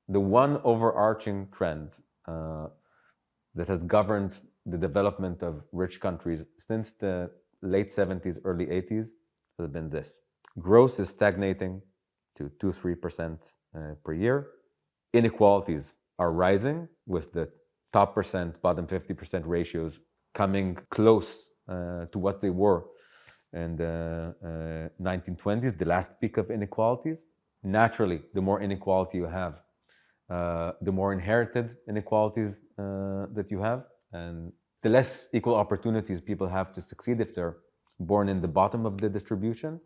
the one overarching trend that has governed the development of rich countries since the late 70s, early 80s has been this. Growth is stagnating to 2-3% per year. Inequalities are rising, with the top percent, bottom 50% ratios coming close to what they were in the 1920s, the last peak of inequalities. Naturally, the more inequality you have, the more inherited inequalities that you have, and the less equal opportunities people have to succeed if they're born in the bottom of the distribution.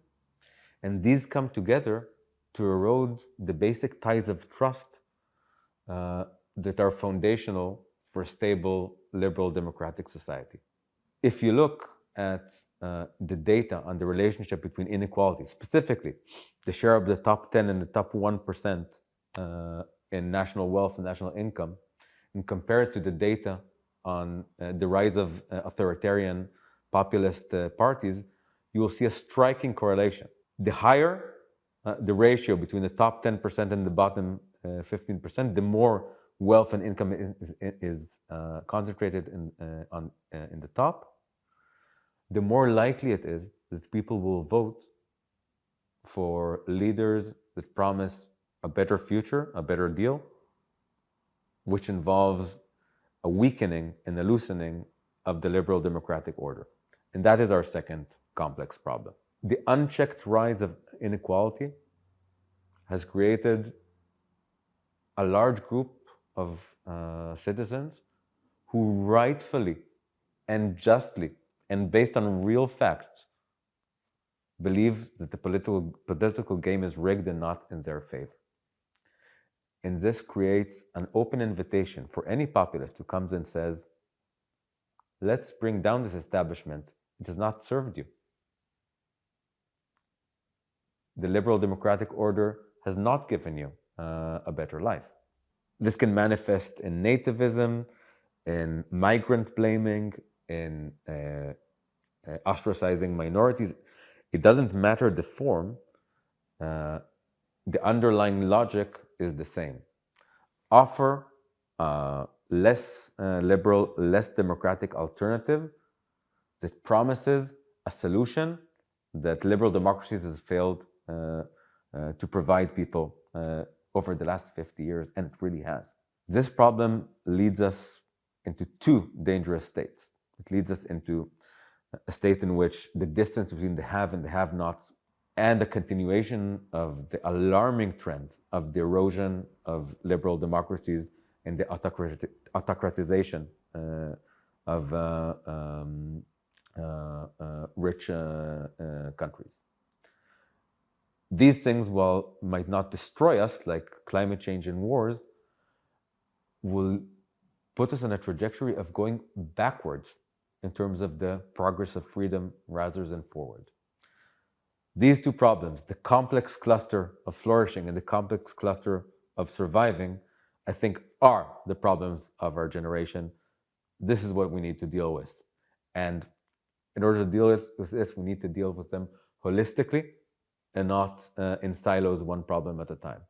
And these come together to erode the basic ties of trust that are foundational for a stable, liberal, democratic society. If you look at the data on the relationship between inequalities, specifically the share of the top 10 and the top 1% in national wealth and national income, and compare it to the data on the rise of authoritarian populist parties, you will see a striking correlation. The higher the ratio between the top 10% and the bottom 15%, the more wealth and income is concentrated in the top, the more likely it is that people will vote for leaders that promise a better future, a better deal, which involves a weakening and a loosening of the liberal democratic order. And that is our second complex problem. The unchecked rise of inequality has created a large group of citizens who rightfully and justly and based on real facts believe that the political game is rigged and not in their favor. And this creates an open invitation for any populist who comes and says, let's bring down this establishment. It has not served you. The liberal democratic order has not given you a better life. This can manifest in nativism, in migrant blaming, in ostracizing minorities. It doesn't matter the form, the underlying logic is the same. Offer a less liberal, less democratic alternative that promises a solution that liberal democracies has failed to provide people over the last 50 years, and it really has. This problem leads us into two dangerous states. It leads us into a state in which the distance between the have and the have-nots, and the continuation of the alarming trend of the erosion of liberal democracies and the autocratization of rich countries. These things, while might not destroy us, like climate change and wars, will put us on a trajectory of going backwards in terms of the progress of freedom rather than forward. These two problems, the complex cluster of flourishing and the complex cluster of surviving, I think are the problems of our generation. This is what we need to deal with. And in order to deal with this, we need to deal with them holistically and not in silos, one problem at a time.